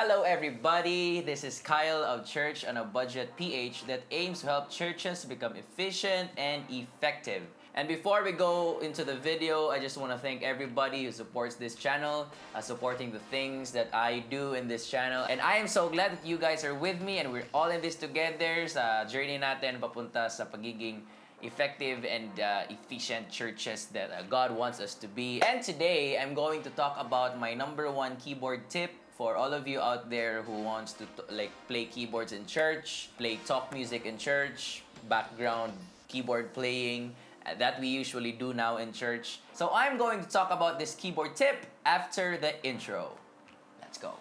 Hello everybody, this is Kyle of Church on a Budget PH that aims to help churches become efficient and effective. And before we go into the video, I just want to thank everybody who supports this channel, supporting the things that I do in this channel. And I am so glad that you guys are with me and we're all in this together sa journey natin papunta sa pagiging effective and efficient churches that God wants us to be. And today, I'm going to talk about my number one keyboard tip for all of you out there who wants to play keyboards in church, play talk music in church, background keyboard playing that we usually do now in church. So I'm going to talk about this keyboard tip after the intro. Let's go.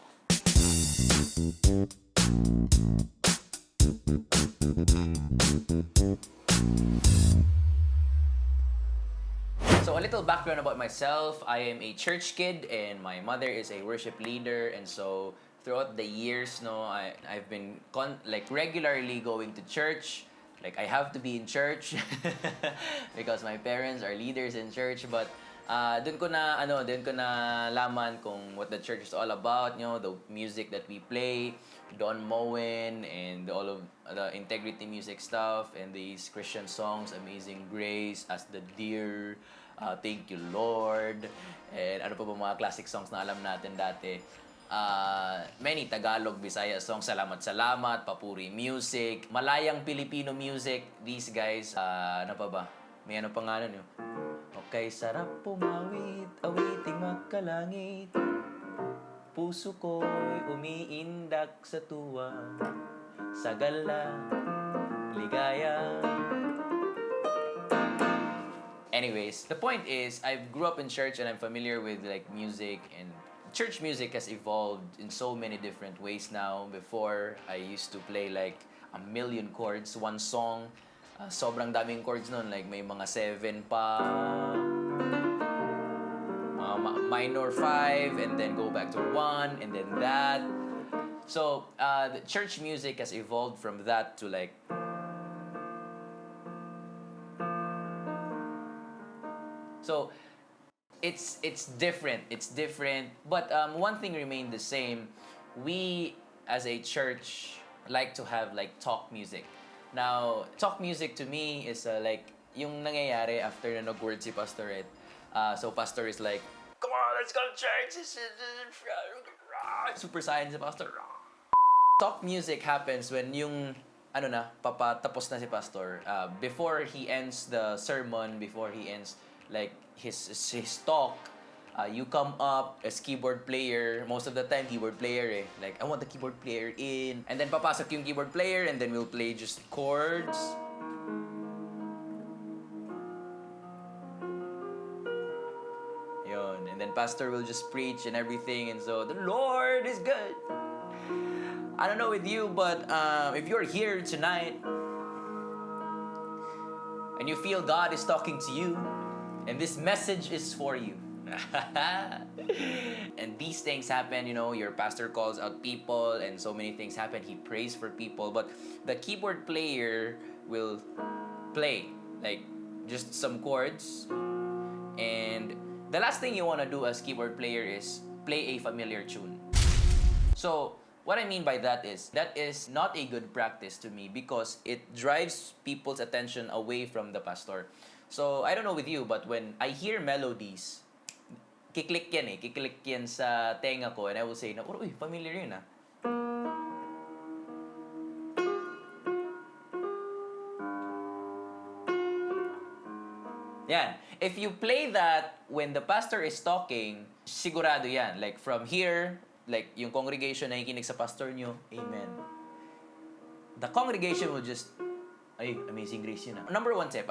So a little background about myself. I am a church kid and my mother is a worship leader, and so throughout the years, I've been regularly going to church. Like I have to be in church because my parents are leaders in church, but dun ko na laman kung what the church is all about, the music that we play, Don Moen and all of the integrity music stuff and these Christian songs, Amazing Grace, As the Deer, Thank You Lord, and ano pa ba mga classic songs na alam natin dati. Many Tagalog, Bisaya songs, Salamat Salamat, Papuri music, Malayang Filipino music, these guys, ano pa ba? May ano pa nga nun yun. Okay, sarap pumawit, awiting magkalangit, puso ko'y umiindak sa tuwa, sa gala, ligaya. Anyways, the point is, I grew up in church and I'm familiar with music, and church music has evolved in so many different ways now. Before, I used to play a million chords, one song. Sobrang daming chords nun, may mga 7 pa, minor 5, and then go back to 1, and then that. So, the church music has evolved from that to So, it's different. It's different. But one thing remained the same. We, as a church, like to have talk music. Now, talk music to me is yung nangyayari after na nag-word si Pastor Ed. So, Pastor is like, come on, let's go to church. Super science si Pastor. Talk music happens when yung papatapos na si Pastor. Before he ends the sermon, before he ends his talk, you come up as keyboard player. Most of the time, keyboard player I want the keyboard player in. And then papasok yung keyboard player and then we'll play just chords. Yun. And then pastor will just preach and everything. And so, the Lord is good. I don't know with you, but if you're here tonight and you feel God is talking to you, and this message is for you. And these things happen, your pastor calls out people and so many things happen. He prays for people, but the keyboard player will play just some chords. And the last thing you want to do as keyboard player is play a familiar tune. So what I mean by that is not a good practice to me because it drives people's attention away from the pastor. So, I don't know with you, but when I hear melodies, kiklik yan sa tenga ko, and I will say, uy, familiar yun ah. Yan. If you play that when the pastor is talking, sigurado yan. From here, yung congregation na nakikinig sa pastor nyo, amen. The congregation will just, ay, Amazing Grace yun ah. Number one tip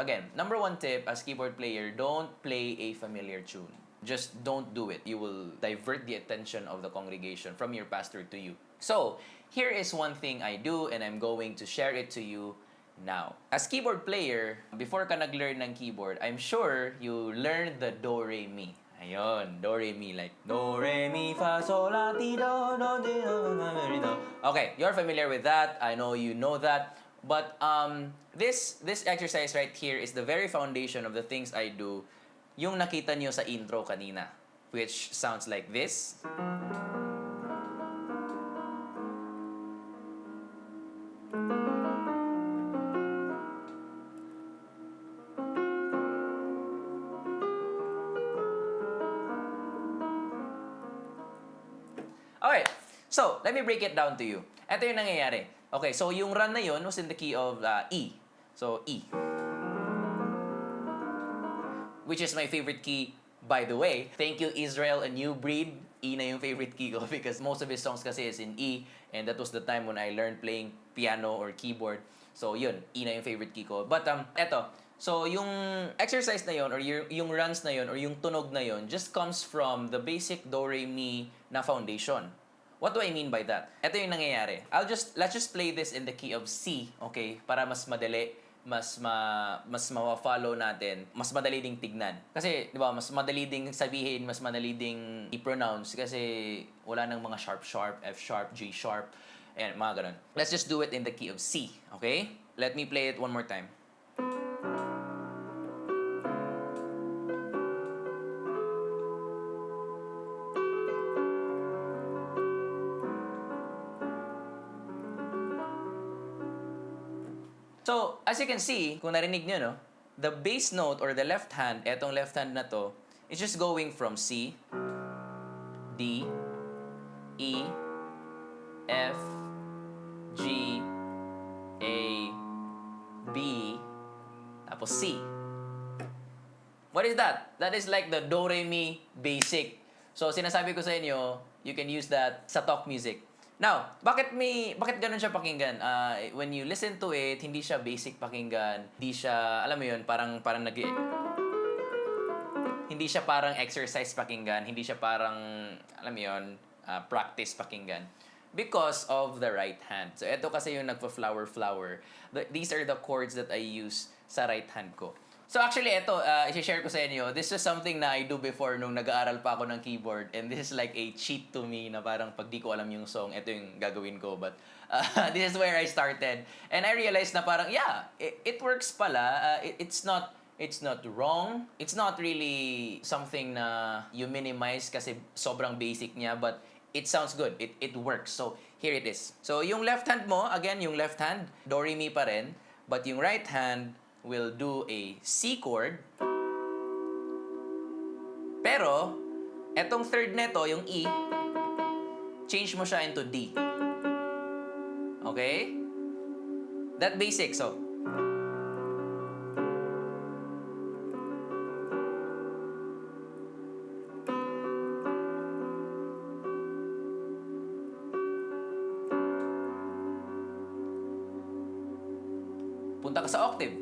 as keyboard player, don't play a familiar tune. Just don't do it. You will divert the attention of the congregation from your pastor to you. So, here is one thing I do and I'm going to share it to you now. As keyboard player, before ka nag-learn ng keyboard, I'm sure you learned the do, re, mi. Ayun, do, re, mi, do, re, mi, fa, sol, la, ti, do, do, di, do, mi, do. Okay, you're familiar with that. I know you know that. But this exercise right here is the very foundation of the things I do, yung nakita nyo sa intro kanina, which sounds like this. Okay, so let me break it down to you. Ito yung nangyayari. Okay, so yung run na yun was in the key of E. So, E. Which is my favorite key, by the way. Thank you, Israel, A New Breed. E na yung favorite key ko because most of his songs kasi is in E. And that was the time when I learned playing piano or keyboard. So, yun. E na yung favorite key ko. But, eto. So, yung exercise na yun, or yung runs na yun, or yung tunog na yun, just comes from the basic do, re, mi na foundation. What do I mean by that? Ito yung nangyayari. Let's just play this in the key of C, okay? Para mas madali, mas ma-follow natin, mas madali ding tignan. Kasi, di ba, mas madali ding sabihin, mas madali ding i-pronounce kasi wala nang mga sharp, F sharp, G sharp, and mga ganun. Let's just do it in the key of C, okay? Let me play it one more time. So, as you can see, kung narinig nyo, no, the bass note or the left hand, etong left hand na to, is just going from C, D, E, F, G, A, B, tapos C. What is that? That is like the do, re, mi basic. So, sinasabi ko sa inyo, you can use that sa talk music. Now, bakit ganun siya pakinggan? When you listen to it, hindi siya basic pakinggan. Hindi siya, alam mo yun, parang hindi siya parang exercise pakinggan. Hindi siya parang, alam mo yun, practice pakinggan. Because of the right hand. So, ito kasi yung nagpa-flower. These are the chords that I use sa right hand ko. So actually, ito, i-share ko sa inyo, this was something na I do before nung nag-aaral pa ako ng keyboard. And this is like a cheat to me na parang pag di ko alam yung song, ito yung gagawin ko. But this is where I started. And I realized na parang, yeah, it works pala. It's not wrong. It's not really something na you minimize kasi sobrang basic niya. But it sounds good. It works. So here it is. So yung left hand mo, again, yung left hand, do, re, mi pa rin. But yung right hand will do a C chord. Pero, etong third neto, yung E, change mo siya into D. Okay? That basic, so. Punta ka sa octave.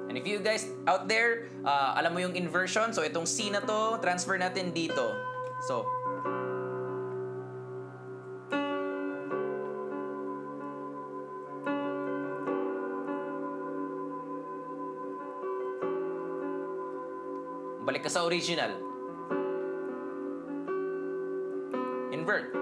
And if you guys out there, alam mo yung inversion, so itong C na to, transfer natin dito. So, balik ka sa original. Invert.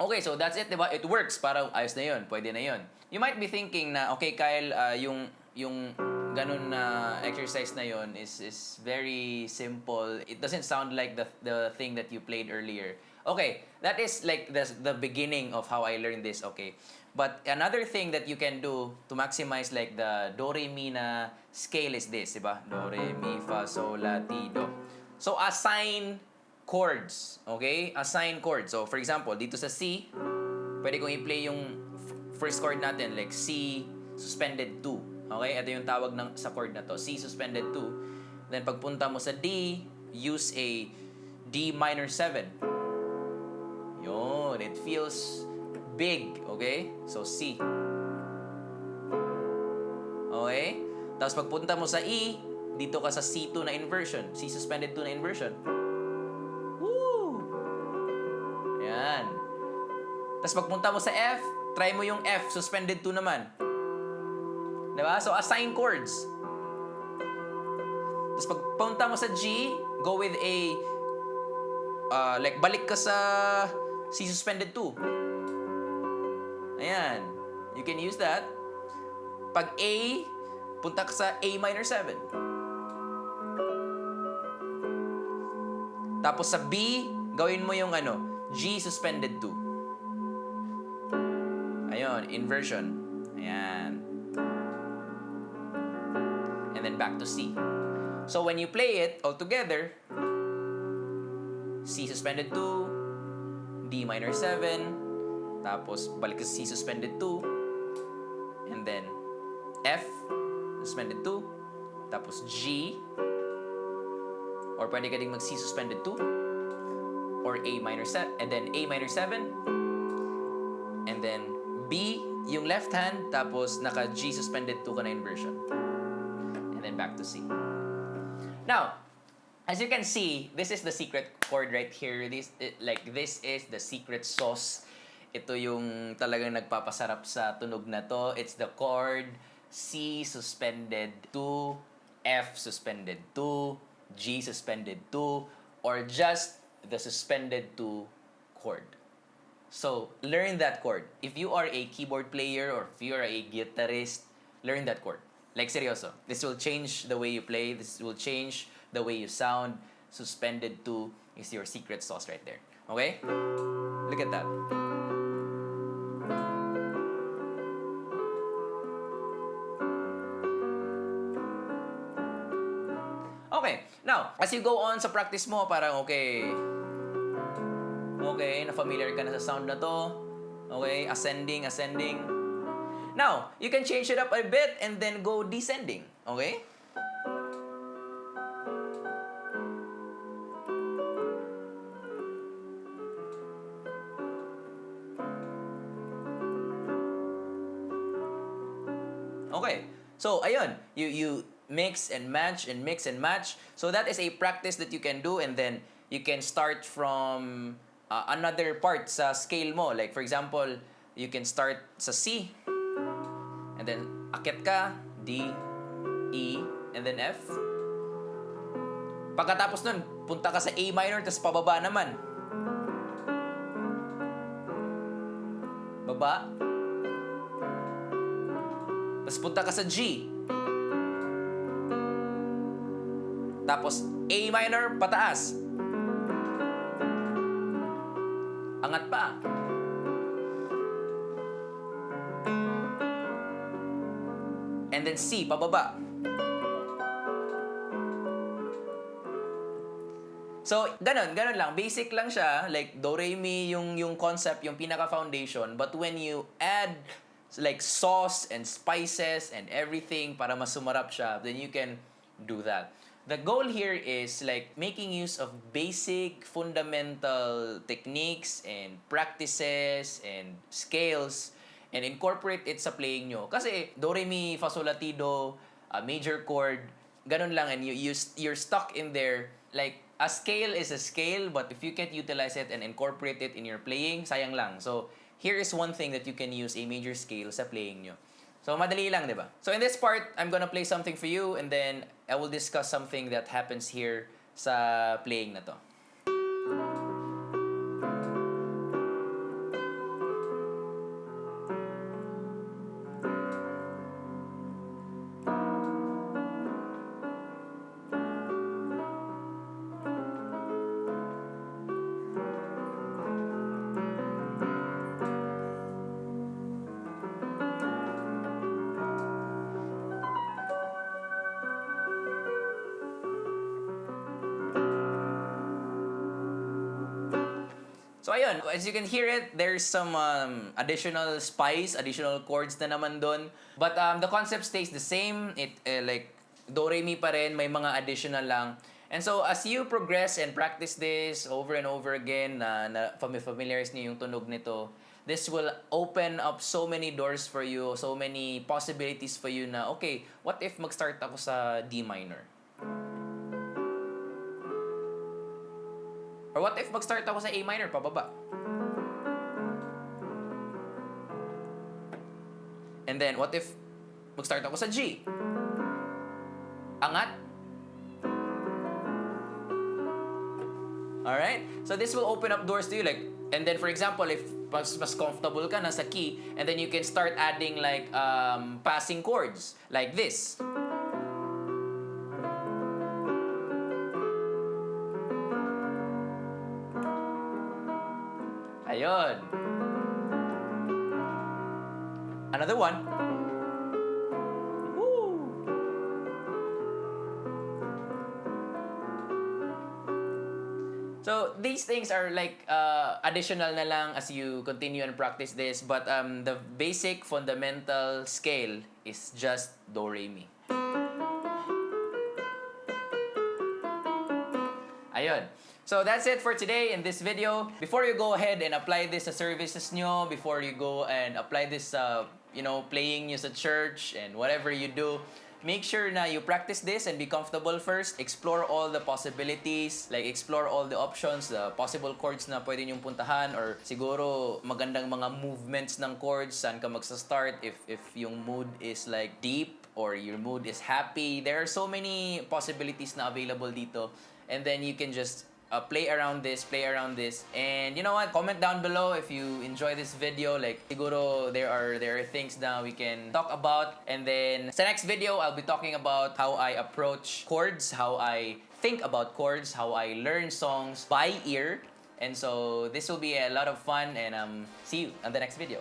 Okay, so that's it, diba? It works. Parang ayos na yun. Pwede na yun. You might be thinking na, okay, Kyle, yung ganun na exercise na yun is very simple. It doesn't sound like the thing that you played earlier. Okay, that is like the beginning of how I learned this, okay? But another thing that you can do to maximize like the do, re, mi na scale is this, diba? Do, re, mi, fa, sol, la, ti, do. So, assign chords, okay? Assign chords. So, for example, dito sa C, pwede kong i-play yung first chord natin, like C suspended 2. Okay? Ito yung tawag sa chord na to, C suspended 2. Then, pagpunta mo sa D, use a D minor 7. Yun, it feels big, okay? So, C. Okay? Tapos, pagpunta mo sa E, dito ka sa C2 na inversion, C suspended 2 na inversion. Yan. Tapos pagpunta mo sa F, try mo yung F, suspended 2 naman. Diba? So, assign chords. Tapos pagpunta mo sa G, go with a, like, balik ka sa C suspended 2. Ayan. You can use that. Pag A, punta ka sa A minor 7. Tapos sa B, gawin mo yung G suspended 2. Ayun, inversion. Ayan. And then back to C. So when you play it all together, C suspended 2, D minor 7, tapos balik ka sa C suspended 2, and then F suspended 2, tapos G, or pwede ka ding mag C suspended 2, or A minor 7, and then A minor 7, and then B, yung left hand, tapos naka G suspended 2 ka na inversion. And then back to C. Now, as you can see, this is the secret chord right here. This is the secret sauce. Ito yung talagang nagpapasarap sa tunog na to. It's the chord C suspended 2, F suspended 2, G suspended 2, or just the suspended 2 chord. So, learn that chord. If you are a keyboard player or if you are a guitarist, learn that chord. Like, seryoso. This will change the way you play. This will change the way you sound. Suspended 2 is your secret sauce right there. Okay? Look at that. Okay. Now, as you go on sa practice mo, parang okay, na-familiar ka na sa sound na to. Okay? Ascending. Now, you can change it up a bit and then go descending. Okay? Okay. So, ayun. You mix and match. So, that is a practice that you can do, and then you can start from another part sa scale mo. Like, for example, you can start sa C. And then, akit ka, D, E, and then F. Pagkatapos nun, punta ka sa A minor, tapos pababa naman. Baba. Tapos punta ka sa G. Tapos, A minor, pataas. Angat pa. And then C, pababa. So, ganun lang. Basic lang siya. Like, do, re, mi, yung concept, yung pinaka-foundation. But when you add, like, sauce and spices and everything para mas sumarap siya, then you can do that. The goal here is, like, making use of basic, fundamental techniques and practices and scales and incorporate it sa playing nyo. Kasi, do, re, mi, fa, sol, la, ti, do, major chord, ganun lang, and you're stuck in there. Like, a scale is a scale, but if you can't utilize it and incorporate it in your playing, sayang lang. So, here is one thing that you can use a major scale sa playing nyo. So, madali lang, di ba? So, in this part, I'm gonna play something for you, and then I will discuss something that happens here sa playing na to. So, ayun. As you can hear it, there's some additional spice, additional chords na naman dun. But the concept stays the same. It, like, do, re, mi pa rin. May mga additional lang. And so, as you progress and practice this over and over again, na familiarize niyo yung tunog nito, this will open up so many doors for you, so many possibilities for you na, okay, what if mag-start ako sa D minor? Or what if mag-start ako sa A minor, pababa? And then, what if mag-start ako sa G? Angat? Alright? So, this will open up doors to you. Like, and then, for example, if mas comfortable ka na sa key, and then you can start adding like passing chords. Like this. Ayun. Another one. Woo! So these things are like additional na lang as you continue and practice this, but the basic fundamental scale is just do re mi. Ayun. So that's it for today in this video. Before you go ahead and apply this sa services nyo, before you go and apply this playing nyo sa church and whatever you do, make sure na you practice this and be comfortable first. Explore all the possibilities, like explore all the options, the possible chords na pwede nyong puntahan, or siguro magandang mga movements ng chords, saan ka magsa-start if yung mood is like deep or your mood is happy. There are so many possibilities na available dito. And then you can just play around this. And you know what? Comment down below if you enjoy this video. Like, siguro there are things that we can talk about. And then sa next video, I'll be talking about how I approach chords, how I think about chords, how I learn songs by ear. And so this will be a lot of fun, and see you on the next video.